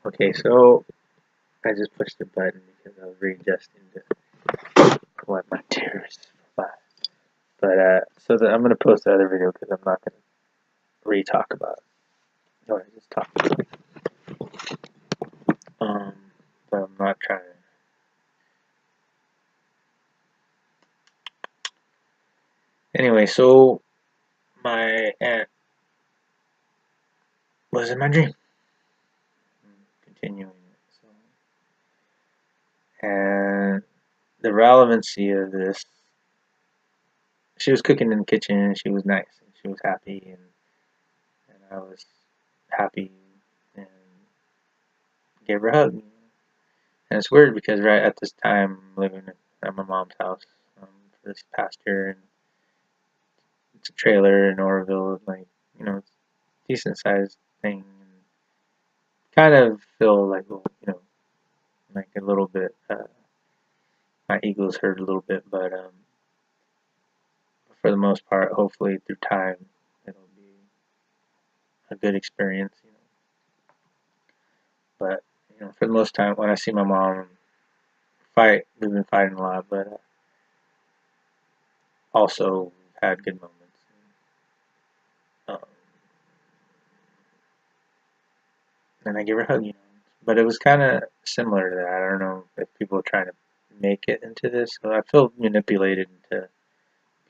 Okay, so I just pushed the button because I was readjusting to let my tears fly. But I'm gonna post the other video because I'm not gonna re-talk about it. No, I just talked about it. Um, but I'm not trying to. Anyway, so my aunt was in my dream. Continuing it. And the relevancy of this, she was cooking in the kitchen and she was nice and she was happy and I was happy and gave her a hug. And it's weird because right at this time I'm living at my mom's house for this past year, and it's a trailer in Oroville, like, it's a decent sized thing. And kind of feel like, like a little bit, my ego's hurt a little bit, but for the most part, hopefully through time, it'll be a good experience. But for the most time, when I see my mom fight, we've been fighting a lot, but also had good moments. Um, and I give her a hug. But it was kind of similar to that. I don't know if people are trying to make it into this. So I feel manipulated into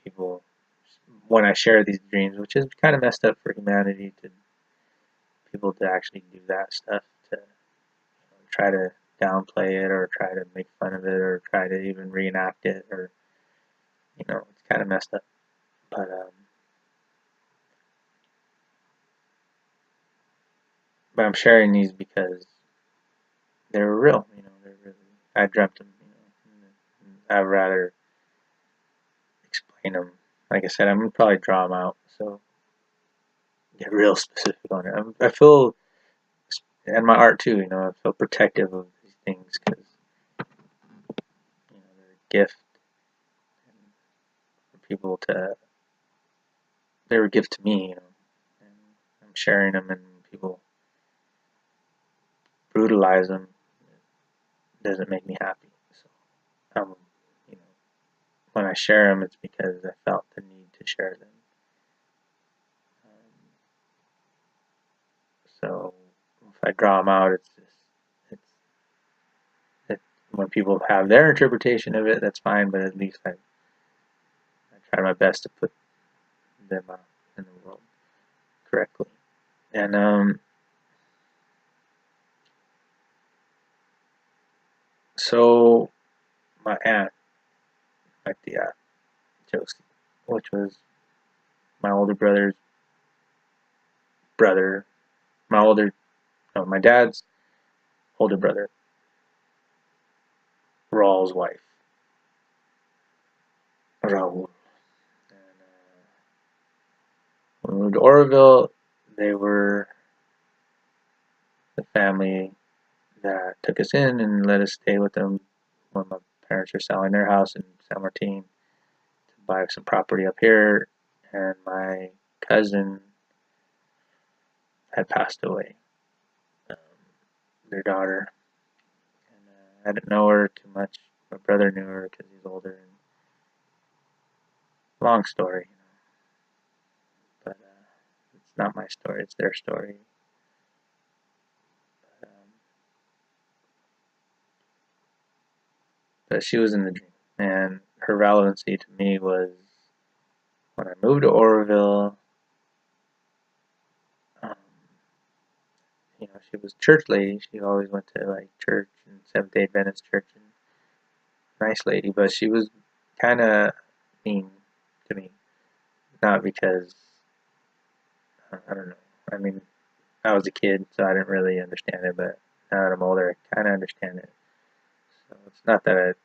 people when I share these dreams, which is kind of messed up for humanity to people to actually do that stuff, to try to downplay it or try to make fun of it or try to even reenact it, or it's kind of messed up. But I'm sharing these because they're real. They're really. I dreamt them. I'd rather explain them. Like I said, I'm gonna probably draw them out. So get real specific on it. I feel, and my art too. I feel protective of these things because they're a gift for people to. They're a gift to me. And I'm sharing them, and people brutalize them. It doesn't make me happy. So, when I share them, it's because I felt the need to share them. So if I draw them out, it's when people have their interpretation of it, that's fine. But at least I try my best to put them out in the world correctly. And so my aunt, like the Josie, which was my older brother's brother, my dad's older brother, Raul's wife, Raul. And when we moved to Oroville, they were the family that took us in and let us stay with them when my parents were selling their house in San Martin to buy some property up here. And my cousin had passed away, um, their daughter. And I didn't know her too much. My brother knew her because he's older. And long story, but it's not my story; it's their story. But she was in the dream, and her relevancy to me was when I moved to Oroville. Um, she was a church lady. She always went to like church and Seventh-day Adventist church, and nice lady. But she was kind of mean to me, not because I don't know. I mean, I was a kid, so I didn't really understand it. But now that I'm older, I kind of understand it. So it's not that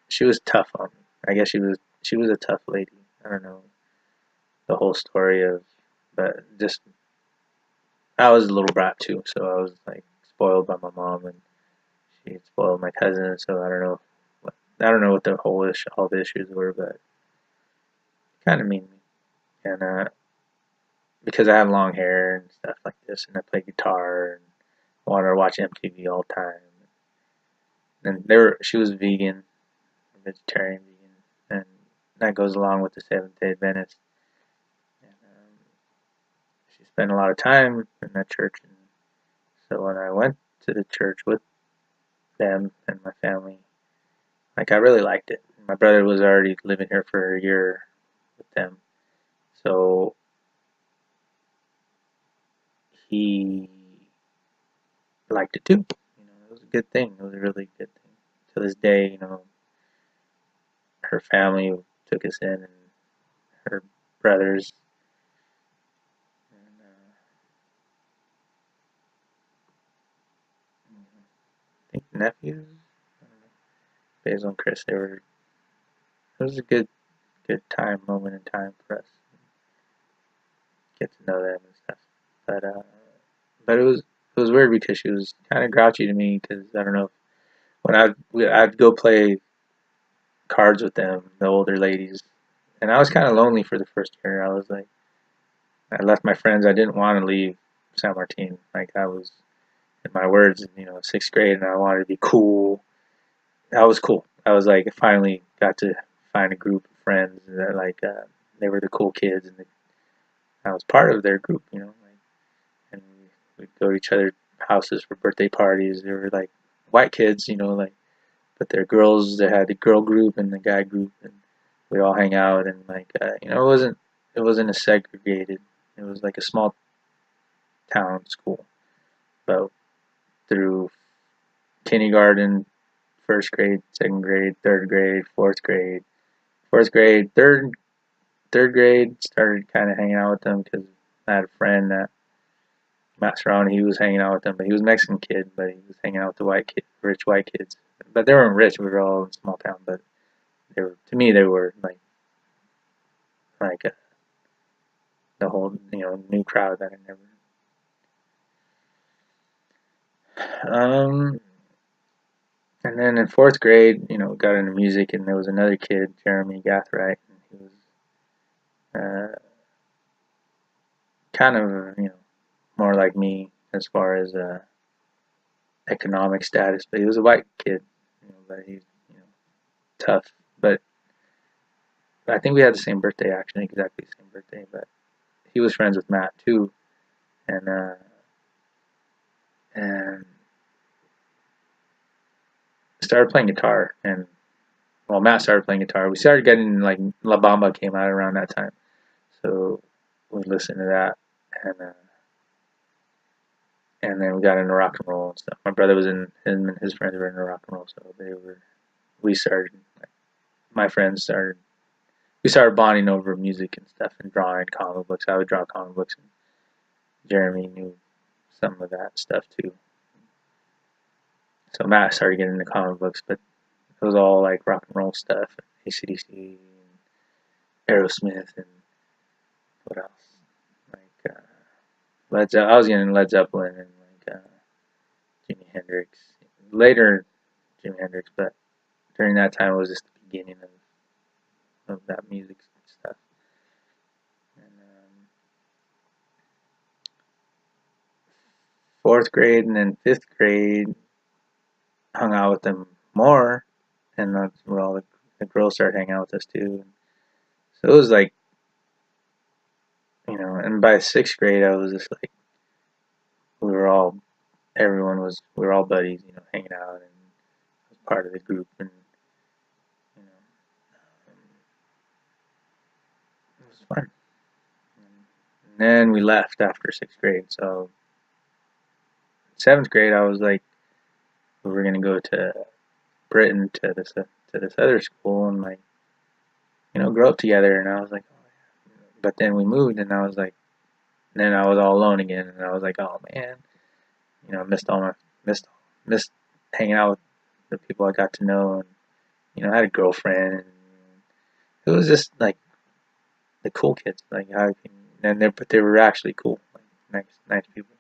she was tough on me. I guess she was a tough lady. I don't know the whole story of, but just I was a little brat too, so I was like spoiled by my mom, and she spoiled my cousin. So I don't know what the all the issues were, but kind of mean me. And because I have long hair and stuff like this, and I play guitar and wanted to watch MTV all the time. And she was vegan, vegetarian, vegan, and that goes along with the Seventh Day Adventist. And, she spent a lot of time in that church, and so when I went to the church with them and my family, like I really liked it. My brother was already living here for a year with them, so he liked it too. It was a good thing. It was a really good thing. To this day, her family took us in, and her brothers, and I think nephews, Basil and Chris. It was a good moment in time for us to get to know them and stuff. But it was weird because she was kind of grouchy to me because I don't know, when I'd go play cards with them, the older ladies, and I was kind of lonely for the first year. I was like, I left my friends. I didn't want to leave San Martin. Like I was, in my words, sixth grade, and I wanted to be cool. I was cool. I was like, I finally got to find a group of friends that they were the cool kids, and I was part of their group, and we'd go to each other's houses for birthday parties. They were like white kids, but they're girls. They had the girl group and the guy group, and we all hang out, and it wasn't a segregated. It was like a small town school, but through kindergarten, first grade, second grade, third grade, fourth grade, third grade, started kind of hanging out with them because I had a friend that Matt Serrano, he was hanging out with them, but he was a Mexican kid, but he was hanging out with the rich white kids. But they weren't rich. We were all in a small town, but to me, they were like the whole, new crowd that I never. And then in fourth grade, got into music, and there was another kid, Jeremy Gathright, and he was kind of, more like me as far as economic status, but he was a white kid, but he's, tough. But I think we had the same birthday, actually, exactly the same birthday. But he was friends with Matt too, and started playing guitar. And well, Matt started playing guitar. We started getting like La Bamba came out around that time, so we listened to that, and then we got into rock and roll and stuff. My brother was in, him and his friends were into rock and roll, so we started. My friends started. We started bonding over music and stuff and drawing comic books. I would draw comic books, and Jeremy knew some of that stuff too. So Matt started getting into comic books, but it was all like rock and roll stuff, AC/DC, and Aerosmith, and what else? Like I was getting Led Zeppelin and Jimi Hendrix. Later, Jimi Hendrix, but during that time it was just the beginning of that music stuff. And fourth grade and then fifth grade, hung out with them more, and that's where all the girls started hanging out with us too. So it was like, and by sixth grade, I was just like, we were all, we were all buddies, hanging out and was part of the group, and it was fun. And then we left after sixth grade, so seventh grade, I was like, we were gonna go to Britain to this other school and grow up together, and I was like, oh, yeah. But then we moved, and I was like, then I was all alone again, and I was like, oh man, missed all my missed hanging out with the people I got to know, and I had a girlfriend, and it was just like the cool kids, but they were actually cool, like nice people.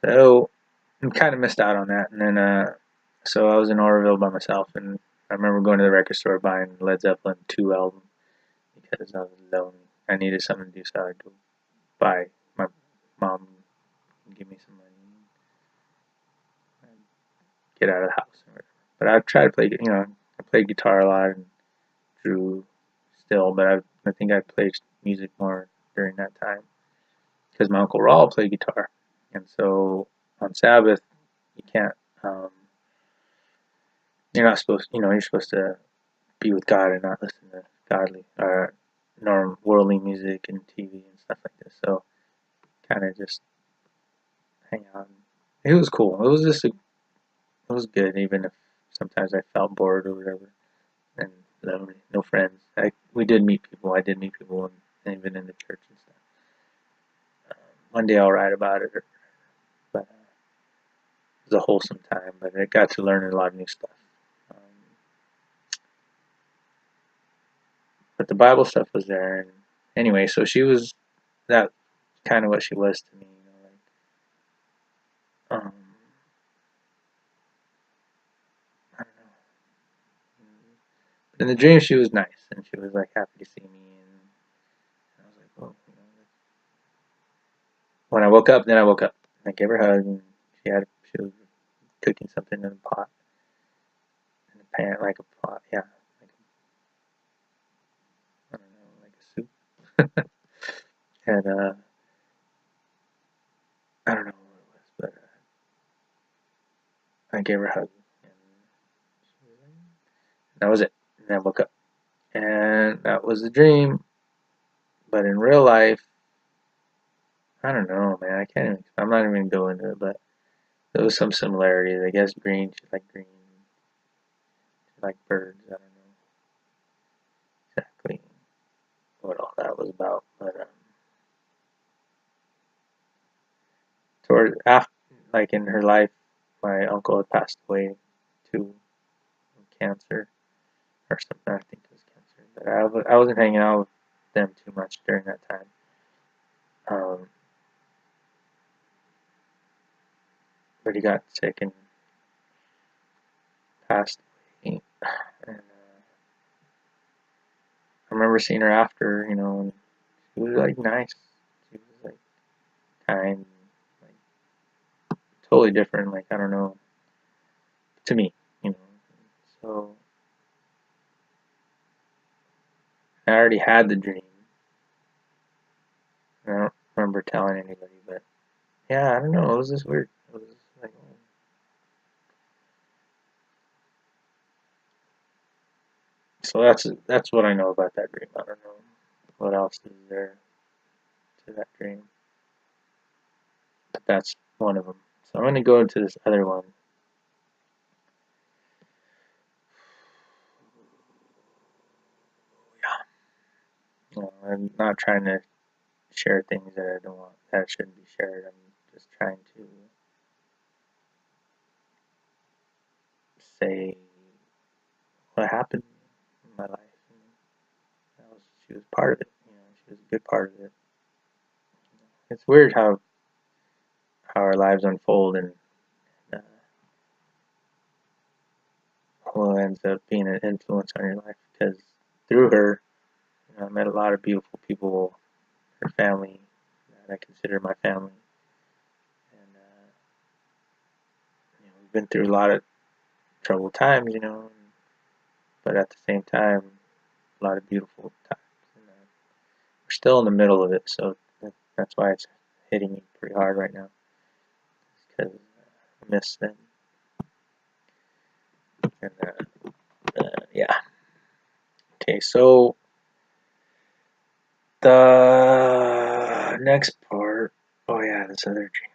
So I kind of missed out on that, and then so I was in Oroville by myself, and I remember going to the record store buying Led Zeppelin 2 album because I was lonely. I needed something to do, so I'd go buy. My mom give me some money. But I've tried to play, I played guitar a lot and drew still, but I think I played music more during that time because my uncle Raul played guitar, and so on Sabbath you can't, you're not supposed, you're supposed to be with God and not listen to godly or worldly music and TV and stuff like this. So kind of just hang out. It was cool. It was just it was good, even if sometimes I felt bored or whatever and lonely, no friends. We did meet people. I did meet people, and even in the church and stuff. One day I'll write about it, but it was a wholesome time. But I got to learn a lot of new stuff. Um, but the Bible stuff was there, and anyway, so she was that kind of what she was to me. I don't know. In the dream, she was nice, and she was like happy to see me, and I was like, well, when I woke up, then I woke up. I gave her a hug, and she was cooking something in a pot, in a pan, like a pot, yeah, like I don't know, like a soup, and I don't know what it was, but I gave her a hug, and that was it. And I woke up, and that was a dream. But in real life, I don't know, man. I can't even. I'm not even gonna go into it, but there was some similarities. I guess green. She liked green. She liked birds. I don't know exactly what all that was about, but toward after, like in her life, my uncle had passed away to cancer or something. I think it was cancer, but I wasn't hanging out with them too much during that time. Um, but he got sick and passed away. And I remember seeing her after, and she was like nice. She was like kind, like totally different. Like I don't know, to me, you know. So I already had the dream. And I don't remember telling anybody, but yeah, I don't know. It was just weird. It was like, oh. So that's what I know about that dream. I don't know what else is there to that dream, but that's one of them. So I'm gonna go into this other one. I'm not trying to share things that I don't want that shouldn't be shared. I'm just trying to say what happened in my life. She was part of it. She was a good part of it. It's weird how our lives unfold and uh, who ends up being an influence on your life. Because through her, I met a lot of beautiful people. Her family that I consider my family, and we've been through a lot of troubled times, but at the same time, a lot of beautiful times. And, we're still in the middle of it, so that's why it's hitting me pretty hard right now. Because I miss them. And yeah. Okay, so the next part. Oh yeah, this other dream.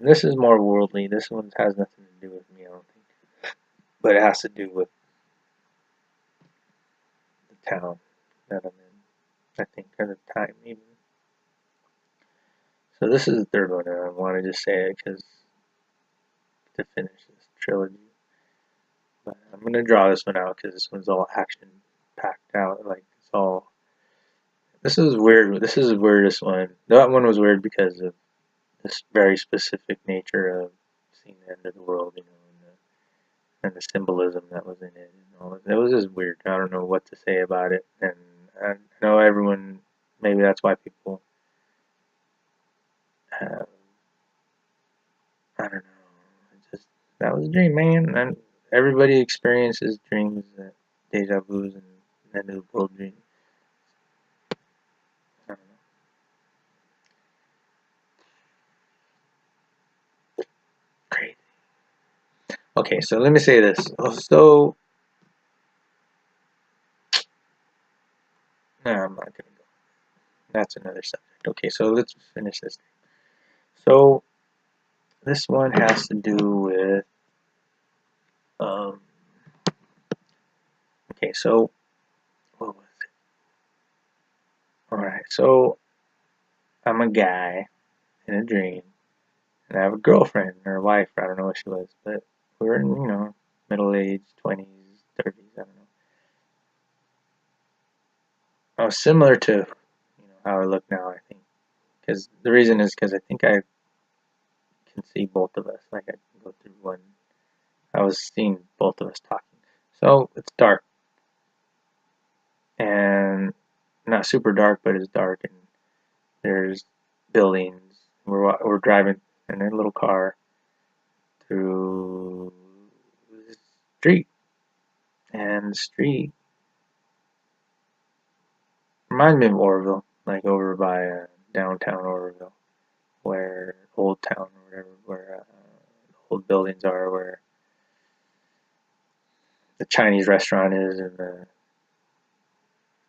This is more worldly. This one has nothing to do with me, I don't think, but it has to do with the town that I'm in. I think at the time even. So this is the third one, and I want to just say it because to finish this trilogy. But I'm gonna draw this one out because this one's all action packed out. Like it's all. This is weird. This is the weirdest one. That one was weird because of this very specific nature of seeing the end of the world, and the symbolism that was in it. It was just weird. I don't know what to say about it, and I know everyone. Maybe that's why people have. I don't know. It just that was a dream, man. And everybody experiences dreams, deja vus, and end of the world dreams. I don't know. Crazy. Okay, so let me say this. So, no, I'm not gonna go. That's another subject. Okay, so let's finish this. So this one has to do with um. Okay, so what was it? All right, so I'm a guy in a dream, and I have a girlfriend or a wife. I don't know what she was, but we were in middle age, 20s, 30s. I don't know. I was similar to how I look now. I think because the reason is because I think I can see both of us. Like I can go through one. I was seeing both of us talking. So it's dark and not super dark, but it's dark and there's buildings. We're driving in a little car through the street, and the street reminds me of Oroville, like over by downtown Oroville, where Old Town or whatever, where old buildings are, where the Chinese restaurant is, and the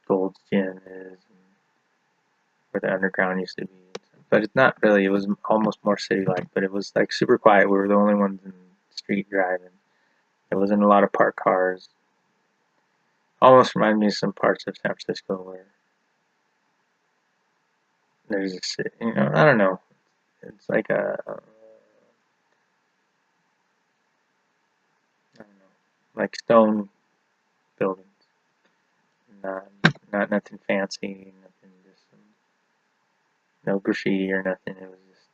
Gold's Gin is, and where the underground used to be. But it's not really. It was almost more city-like, but it was like super quiet. We were the only ones in the street driving. There wasn't a lot of parked cars. Almost reminded me of some parts of San Francisco where there's a city. I don't know. It's like I don't know, like stone buildings. Not, not nothing fancy. Nothing just no graffiti or nothing. It was just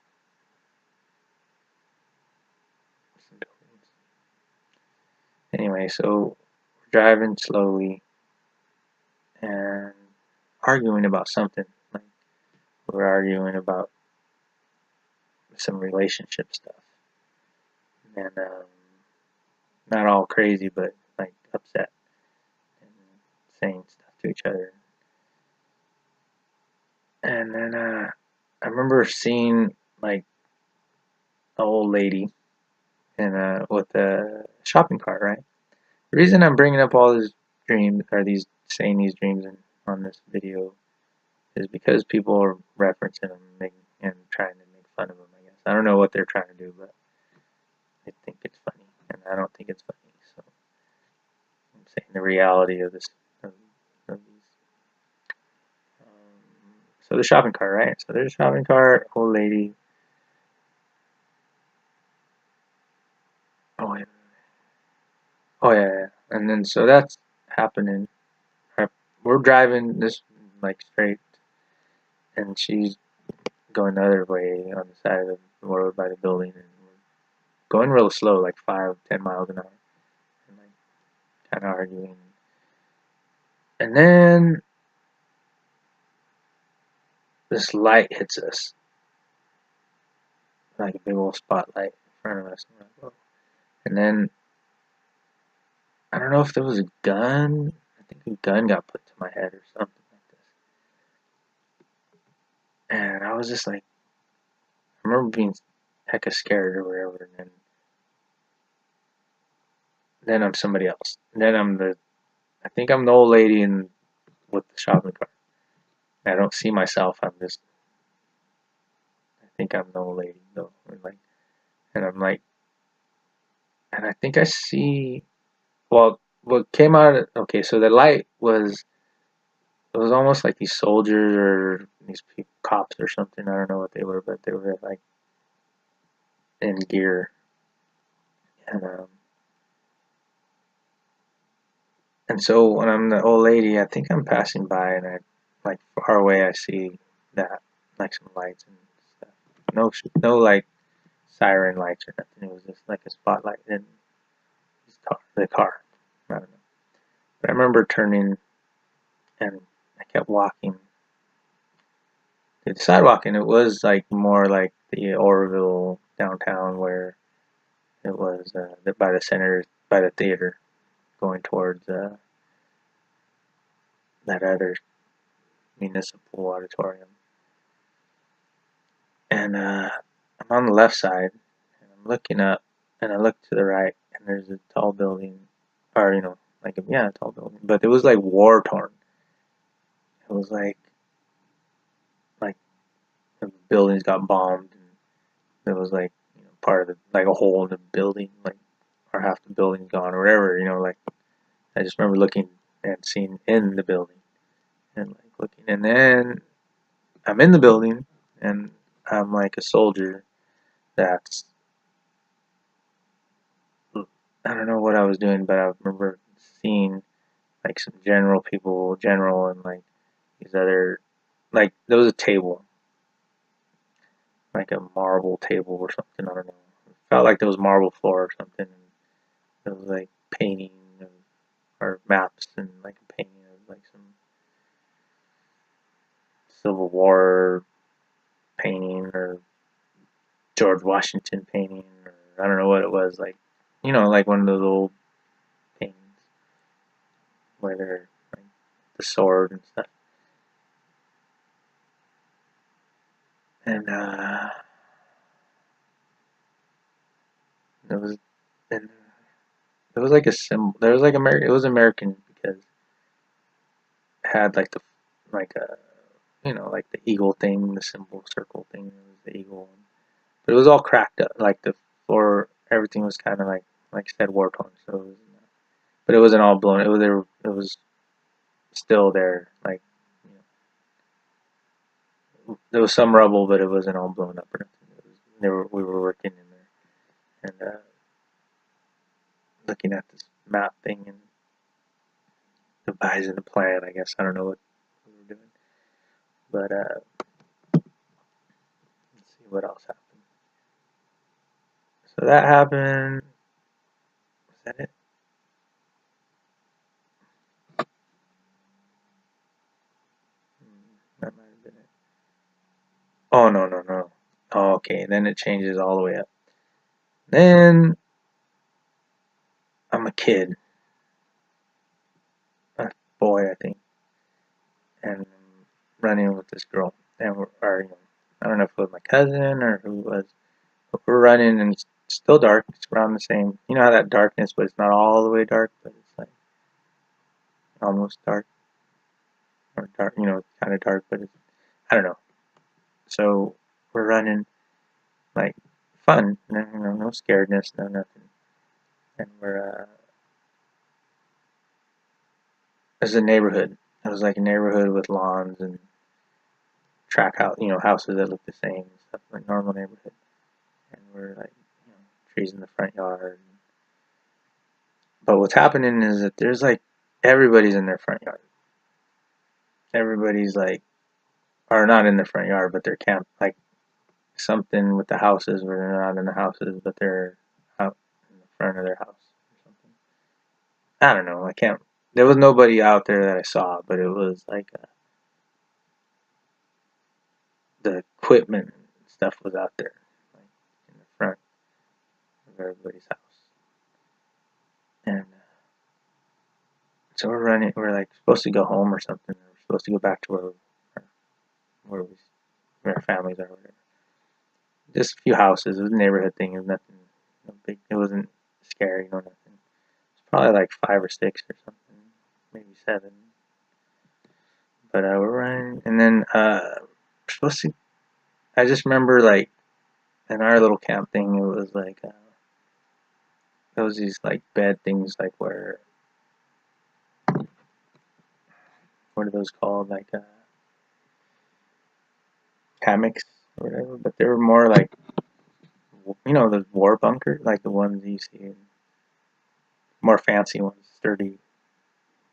some buildings. Anyway, so we're driving slowly and arguing about something. Like we're arguing about some relationship stuff, and not all crazy, but like upset and saying stuff to each other. And then I remember seeing like an old lady in with a shopping cart. Right. The reason I'm bringing up all these dreams or these saying these dreams on this video is because people are referencing them and trying to make fun of them. I guess I don't know what they're trying to do, but they think it's funny, and I don't think it's funny. So I'm saying the reality of this of these. So the shopping cart, right? So there's a shopping cart, old lady. Oh yeah, oh yeah, yeah. And then so that's happening. We're driving this like straight, and she's going the other way on the side of the road by the building, and we're going real slow, like 5, 10 miles an hour, and like kind of arguing. And then this light hits us, like a big old spotlight in front of us. And, like, whoa. And then I don't know if there was a gun. I think a gun got put to my head or something like this. And I was just like, I remember being hecka scared or whatever. And then I'm somebody else. And then I think I'm the old lady with the shopping cart. I don't see myself. I think I'm the old lady though. And I'm like, and I think I see. Well, what came out? Okay, so the light was. It was almost like these soldiers or these cops or something. I don't know what they were, but they were like in gear. And and so when I'm the old lady, I think I'm passing by, and I like far away I see that like some lights and stuff. No like siren lights or nothing. It was just like a spotlight in the car. I don't know. But I remember turning and I kept walking to the sidewalk, and it was like more like the Oroville downtown where it was by the center by the theater, going towards that other municipal auditorium. And I'm on the left side, and I'm looking up, and I look to the right, and there's a tall building, or a tall building, but it was like war torn. It was like the buildings got bombed, and there was part of the like a hole in the building, like or half the building's gone or whatever. Like I just remember looking and seeing in the building and like looking, and then I'm in the building, and I'm like a soldier that's I don't know what I was doing, but I remember seeing like some general and like these other like there was a table, like a marble table or something. I don't know. It felt like there was marble floor or something. And there was like painting or maps and like a painting of like some Civil War painting or George Washington painting or I don't know what it was like. Like one of those old paintings where they're like the sword and stuff. And there was and there was like a symbol. There was like American. It was American because it had like a like the eagle thing, the symbol circle thing. It was the eagle, but it was all cracked up. Like the floor, everything was kind of like I said, war torn. So, but it wasn't all blown. It was there. It was still there. Like there was some rubble, but it wasn't all blown up or nothing. We were working in there and looking at this map thing and devising a plan. I guess I don't know what we were doing, but let's see what else happened. So that happened. Was that it? That might have been it. Oh no no no. Oh, okay, then it changes all the way up. Then I'm a kid, a boy I think, and I'm running with this girl, and I don't know if it was my cousin or who it was, but we're running and it's still dark. It's around the same. You know how that darkness, but it's not all the way dark, but it's like almost dark or dark. Kind of dark, but it's I don't know. So we're running like fun, no scaredness, no nothing, and we're It was a neighborhood. It was like a neighborhood with lawns and track house, houses that look the same and stuff, like normal neighborhood. And we're like, trees in the front yard. But what's happening is that there's like everybody's in their front yard. Everybody's like, or not in their front yard, but they're camped like something with the houses where they're not in the houses, but they're out in the front of their house or something. I don't know. I can't. There was nobody out there that I saw, but it was like the equipment and stuff was out there, like in the front of everybody's house. And so we're running. We're like supposed to go home or something. We're supposed to go back to where we where our families are. Or whatever. Just a few houses. It was a neighborhood thing. It was nothing. No big. It wasn't scary. No nothing. It's probably like 5 or 6 or something, maybe 7. But we're running, and then we're supposed to. I just remember like in our little camp thing, it was like there was these like bed things like where what are those called like hammocks or whatever, but they were more like the war bunker, like the ones you see in more fancy ones, sturdy,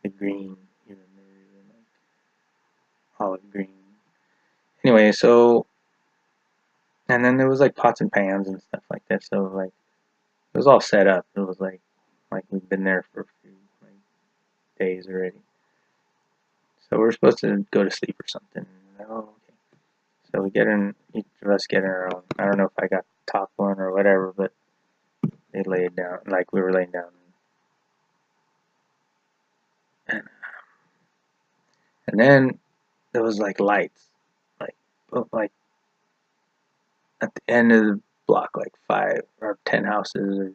the green, even like olive green. Anyway, so and then there was like pots and pans and stuff like that. So like it was all set up. It was like we'd been there for a few like days already. So we're supposed to go to sleep or something. Oh, okay. So we get in. Each of us get in our own. I don't know if I got top one or whatever, but they laid down like we were laying down. And then there was like lights, like like at the end of the block, like 5 or 10 houses or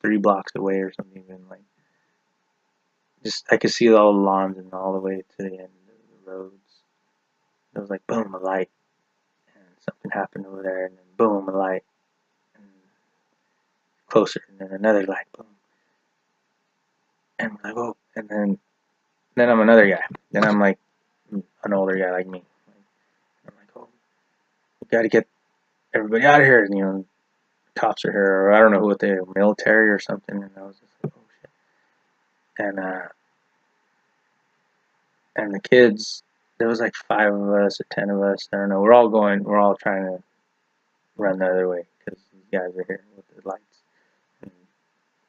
3 blocks away or something. Even like just I could see all the lawns and all the way to the end of the roads. It was like boom, a light, and something happened over there, and then boom, a light, and closer, and then another light, boom, and I'm like, oh, and then I'm another guy. Then I'm like an older guy like me. I'm like, oh, we got to get everybody out of here. And, cops are here, or I don't know what they are, military or something. And I was just like, oh shit. And the kids, there was like 5 of us or 10 of us. I don't know. We're all trying to run the other way because these guys are here with the lights and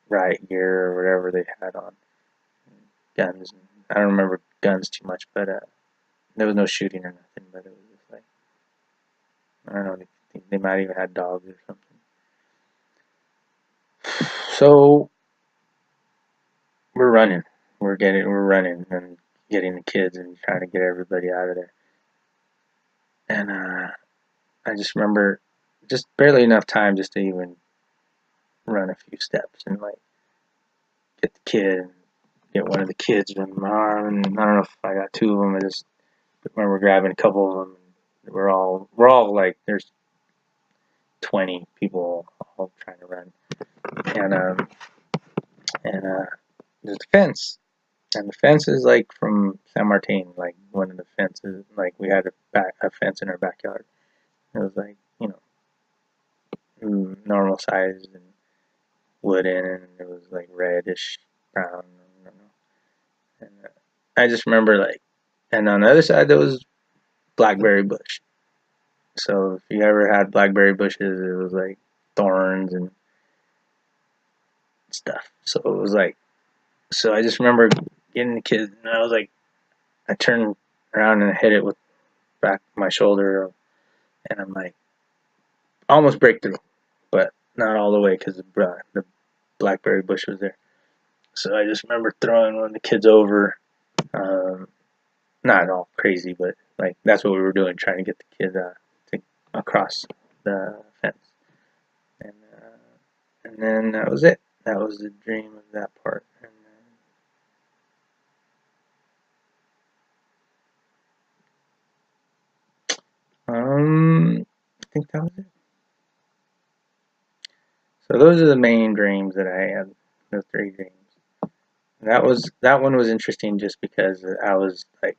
riot gear or whatever they had on, and guns. And I don't remember guns too much, but there was no shooting or nothing. But it was just like, I don't know. They might even had dogs or something. So we're running. We're running and getting the kids and trying to get everybody out of there. And I just remember just barely enough time just to even run a few steps and like get the kid and get one of the kids in my arm. And I don't know if I got 2 of them. I just remember grabbing a couple of them. We're all like there's 20 people all trying to run. And there's a fence. And the fence is like from San Martin, like one of the fences. Like we had a fence in our backyard. It was like normal size and wooden, and it was like reddish brown. I don't know. And I just remember like, and on the other side there was blackberry bush. So if you ever had blackberry bushes, it was like thorns and stuff. So it was like, so I just remember getting the kid, and I was like, I turned around and hit it with back my shoulder, and I'm like, almost break through, but not all the way because the blackberry bush was there. So I just remember throwing one of the kids over. Um, Not all crazy, but like that's what we were doing, trying to get the kid to across the fence. And then that was it. That was the dream of that part. And I think that was it. So those are the main dreams that I had. The 3 dreams. That one was interesting just because I was like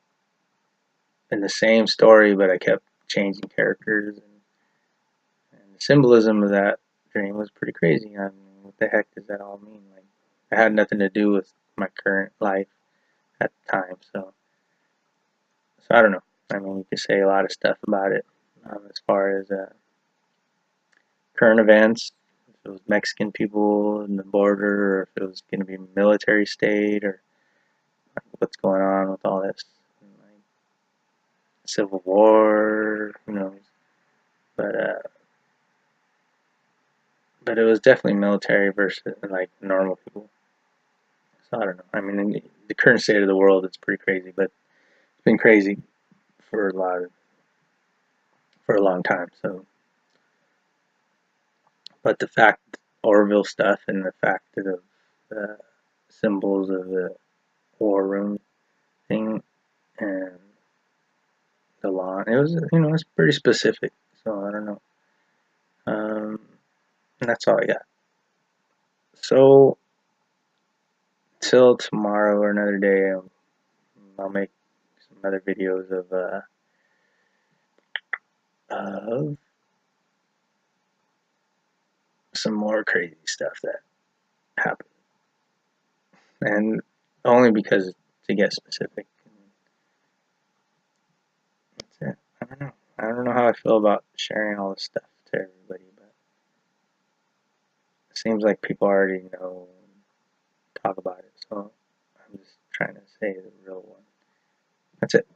in the same story, but I kept changing characters, and the symbolism of that dream was pretty crazy. I mean, what the heck does that all mean? Like, it had nothing to do with my current life at the time, so I don't know. I mean, you could say a lot of stuff about it as far as current events. If it was Mexican people in the border, or if it was going to be a military state, or what's going on with all this, like Civil War, who knows? But uh, but it was definitely military versus like normal people. So I don't know. I mean, in the current state of the world, it's pretty crazy, but it's been crazy for for a long time. So, but the fact Orville stuff and the fact of the symbols of the war room thing and the lawn, it was it's pretty specific. So I don't know. And that's all I got. So till tomorrow or another day, I'll make some other videos of some more crazy stuff that happened, and only because to get specific. That's it. I don't know. I don't know how I feel about sharing all this stuff to everybody, but it seems like people already know and talk about it. So I'm just trying to say the real one. That's it.